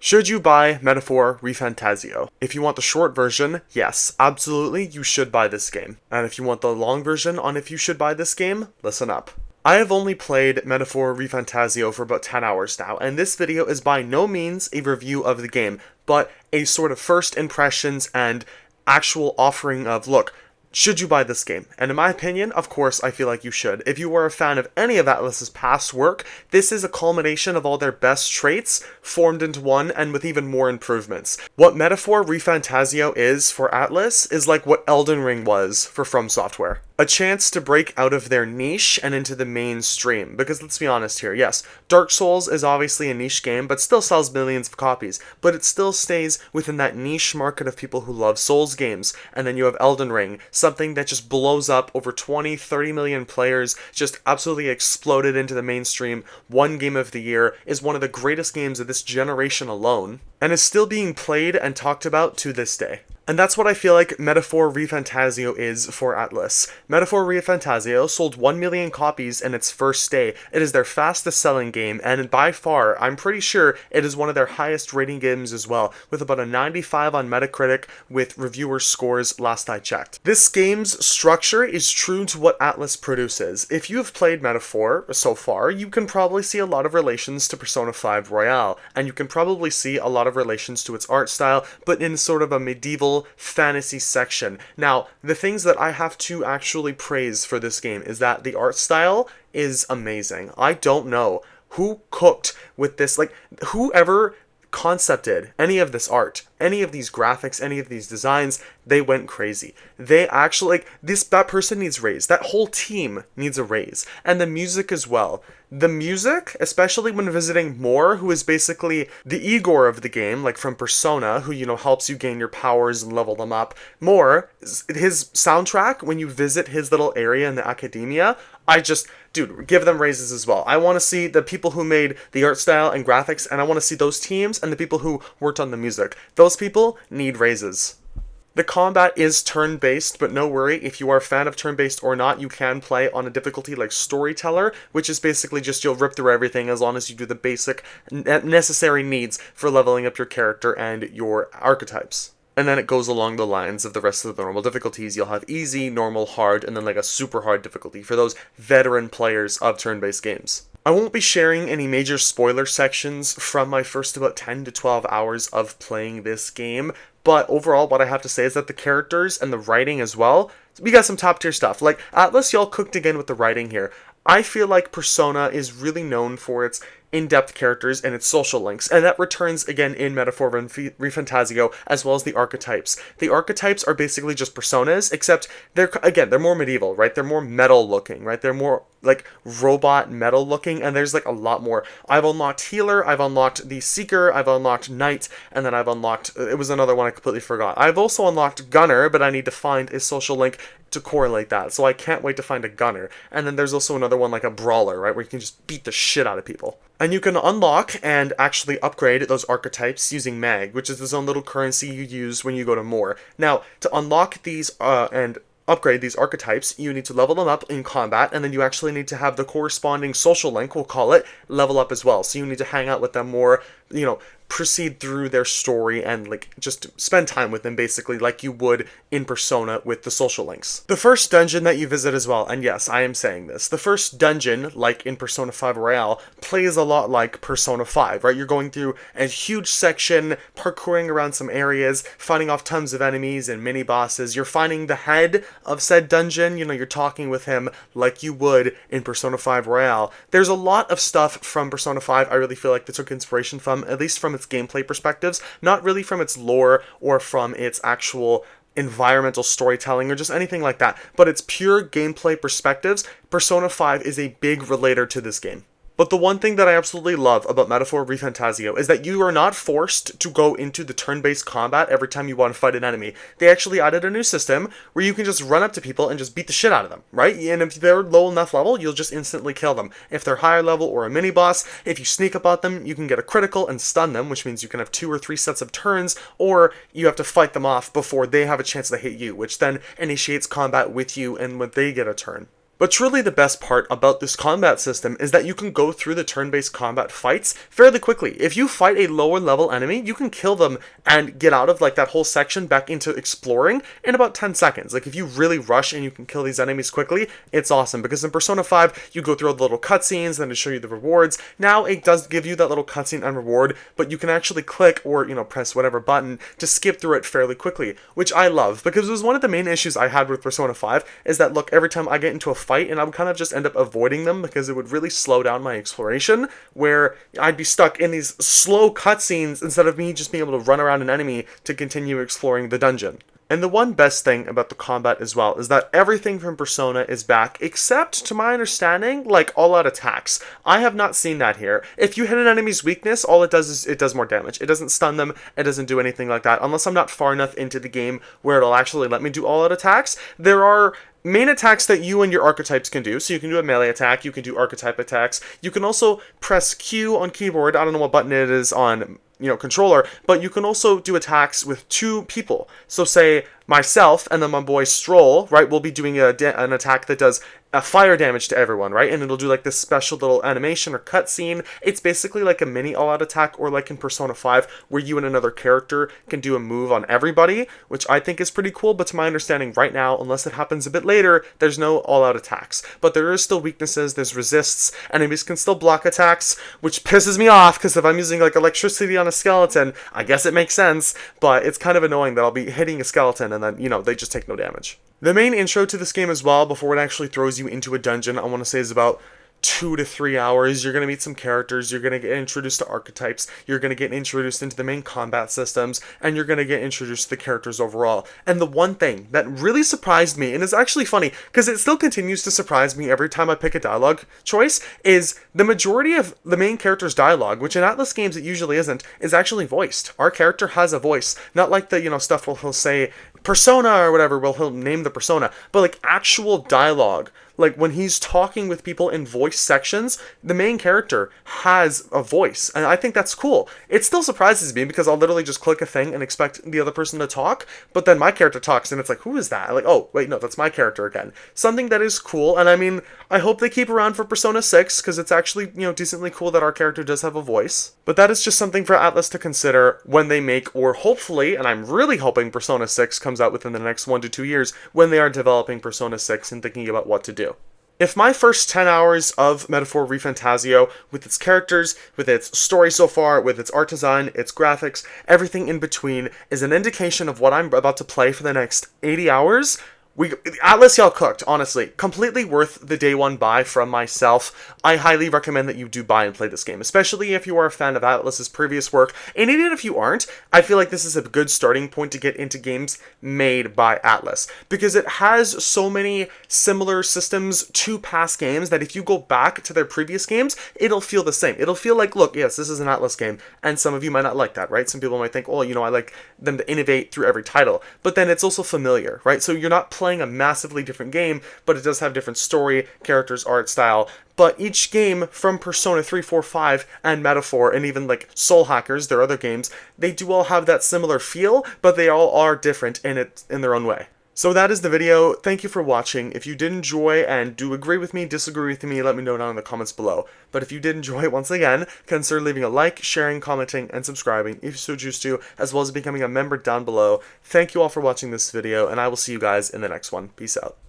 Should you buy Metaphor Refantazio? If you want the short version, yes, absolutely, you should buy this game. And if you want the long version on if you should buy this game, listen up. I have only played Metaphor Refantazio for about 10 hours now, and this video is by no means a review of the game, but a sort of first impressions and actual offering of, look, should you buy this game? And in my opinion, of course, I feel like you should. If you are a fan of any of Atlus's past work, this is a culmination of all their best traits formed into one and with even more improvements. What Metaphor Refantazio is for Atlus is like what Elden Ring was for From Software. A chance to break out of their niche and into the mainstream. Because let's be honest here, yes, Dark Souls is obviously a niche game, but still sells millions of copies. But it still stays within that niche market of people who love Souls games. And then you have Elden Ring, something that just blows up over 20, 30 million players, just absolutely exploded into the mainstream. One game of the year, is one of the greatest games of this generation alone, and is still being played and talked about to this day. And that's what I feel like Metaphor Refantazio is for Atlus. Metaphor Refantazio sold 1 million copies in its first day. It is their fastest selling game, and by far, I'm pretty sure it is one of their highest rating games as well, with about a 95 on Metacritic with reviewer scores last I checked. This game's structure is true to what Atlus produces. If you have played Metaphor so far, you can probably see a lot of relations to Persona 5 Royale, and you can probably see a lot of relations to its art style, but in sort of a medieval fantasy section. Now, the things that I have to actually praise for this game is that the art style is amazing. I don't know who cooked with this, like, whoever concepted any of this art, any of these graphics, any of these designs, they went crazy. They actually, like, that person needs raise. That whole team needs a raise. And the music as well. The music, especially when visiting Moore, who is basically the Igor of the game, like from Persona, who, helps you gain your powers and level them up. Moore, his soundtrack, when you visit his little area in the academia, dude, give them raises as well. I want to see the people who made the art style and graphics, and I want to see those teams and the people who worked on the music. Those people need raises. The combat is turn-based, but no worry, if you are a fan of turn-based or not, you can play on a difficulty like Storyteller, which is basically just you'll rip through everything as long as you do the basic necessary needs for leveling up your character and your archetypes. And then it goes along the lines of the rest of the normal difficulties. You'll have easy, normal, hard, and then like a super hard difficulty for those veteran players of turn-based games. I won't be sharing any major spoiler sections from my first about 10 to 12 hours of playing this game, but overall what I have to say is that the characters and the writing as well, we got some top tier stuff. Like, Atlus, y'all cooked again with the writing here. I feel like Persona is really known for its in-depth characters and its social links, and that returns again in Metaphor Refantazio, as well as the archetypes. The archetypes are basically just personas, except they're more medieval, right? They're more metal looking, right? They're more like robot metal looking, and there's like a lot more. I've unlocked Healer, I've unlocked the Seeker, I've unlocked Knight, and then I've unlocked, it was another one I completely forgot. I've also unlocked Gunner, but I need to find a social link to correlate that, so I can't wait to find a Gunner. And then there's also another one like a Brawler, right, where you can just beat the shit out of people. And you can unlock and actually upgrade those archetypes using Mag, which is its own little currency you use when you go to More. Now, to unlock these and upgrade these archetypes, you need to level them up in combat, and then you actually need to have the corresponding social link, we'll call it, level up as well. So you need to hang out with them more, proceed through their story and like just spend time with them basically like you would in Persona with the social links. The first dungeon that you visit as well, and yes, I am saying this, the first dungeon, like in Persona 5 Royale, plays a lot like Persona 5, right? You're going through a huge section, parkouring around some areas, fighting off tons of enemies and mini bosses. You're finding the head of said dungeon, you're talking with him like you would in Persona 5 Royale. There's a lot of stuff from Persona 5 I really feel like they took inspiration from, at least from its gameplay perspectives, not really from its lore or from its actual environmental storytelling or just anything like that, but its pure gameplay perspectives. Persona 5 is a big relator to this game. But the one thing that I absolutely love about Metaphor Refantazio is that you are not forced to go into the turn-based combat every time you want to fight an enemy. They actually added a new system where you can just run up to people and just beat the shit out of them, right? And if they're low enough level, you'll just instantly kill them. If they're higher level or a mini-boss, if you sneak up on them, you can get a critical and stun them, which means you can have 2 or 3 sets of turns, or you have to fight them off before they have a chance to hit you, which then initiates combat with you and when they get a turn. But truly the best part about this combat system is that you can go through the turn-based combat fights fairly quickly. If you fight a lower level enemy, you can kill them and get out of like that whole section back into exploring in about 10 seconds. Like if you really rush and you can kill these enemies quickly, it's awesome, because in Persona 5, you go through all the little cutscenes, then to show you the rewards. Now it does give you that little cutscene and reward, but you can actually click or, press whatever button to skip through it fairly quickly, which I love, because it was one of the main issues I had with Persona 5, is that, look, every time I get into a fight, and I would kind of just end up avoiding them because it would really slow down my exploration, where I'd be stuck in these slow cutscenes instead of me just being able to run around an enemy to continue exploring the dungeon. And the one best thing about the combat as well is that everything from Persona is back, except, to my understanding, like all-out attacks. I have not seen that here. If you hit an enemy's weakness, all it does is it does more damage. It doesn't stun them, it doesn't do anything like that, unless I'm not far enough into the game where it'll actually let me do all-out attacks. There are main attacks that you and your archetypes can do. So you can do a melee attack, you can do archetype attacks. You can also press Q on keyboard. I don't know what button it is on, controller, but you can also do attacks with two people. So say myself and then my boy Stroll, right, we'll be doing an attack that does fire damage to everyone, right? And it'll do like this special little animation or cutscene. It's basically like a mini all-out attack, or like in Persona 5, where you and another character can do a move on everybody, which I think is pretty cool. But to my understanding right now, unless it happens a bit later, there's no all-out attacks. But there is still weaknesses, there's resists, enemies can still block attacks, which pisses me off, because if I'm using like electricity on a skeleton, I guess it makes sense, but it's kind of annoying that I'll be hitting a skeleton and then, they just take no damage. The main intro to this game as well, before it actually throws you into a dungeon, I want to say is about 2 to 3 hours. You're going to meet some characters, you're going to get introduced to archetypes, you're going to get introduced into the main combat systems, and you're going to get introduced to the characters overall. And the one thing that really surprised me, and is actually funny, because it still continues to surprise me every time I pick a dialogue choice, is the majority of the main character's dialogue, which in Atlas games it usually isn't, is actually voiced. Our character has a voice. Not like the, stuff where he'll say persona or whatever, well, he'll name the persona, but like actual dialogue. Like when he's talking with people in voice sections, the main character has a voice, and I think that's cool. It still surprises me because I'll literally just click a thing and expect the other person to talk, but then my character talks and it's like, who is that? Like, oh, wait, no, that's my character again. Something that is cool, and I mean, I hope they keep around for Persona 6, because it's actually, decently cool that our character does have a voice. But that is just something for Atlas to consider when they make, or hopefully, and I'm really hoping Persona 6 comes out within the next 1 to 2 years, when they are developing Persona 6 and thinking about what to do. If my first 10 hours of Metaphor Refantazio, with its characters, with its story so far, with its art design, its graphics, everything in between, is an indication of what I'm about to play for the next 80 hours, Atlas, y'all cooked, honestly. Completely worth the day one buy from myself. I highly recommend that you do buy and play this game, especially if you are a fan of Atlas's previous work. And even if you aren't, I feel like this is a good starting point to get into games made by Atlas, because it has so many similar systems to past games that if you go back to their previous games, it'll feel the same. It'll feel like, look, yes, this is an Atlas game, and some of you might not like that, right? Some people might think, oh, I like them to innovate through every title, but then it's also familiar, right? So you're not playing a massively different game, but it does have different story, characters, art style. But each game from Persona 3, 4, 5, and Metaphor, and even like Soul Hackers, their other games, they do all have that similar feel, but they all are different in their own way. So that is the video. Thank you for watching. If you did enjoy and do agree with me, disagree with me, let me know down in the comments below. But if you did enjoy, once again, consider leaving a like, sharing, commenting, and subscribing if you so choose to, as well as becoming a member down below. Thank you all for watching this video, and I will see you guys in the next one. Peace out.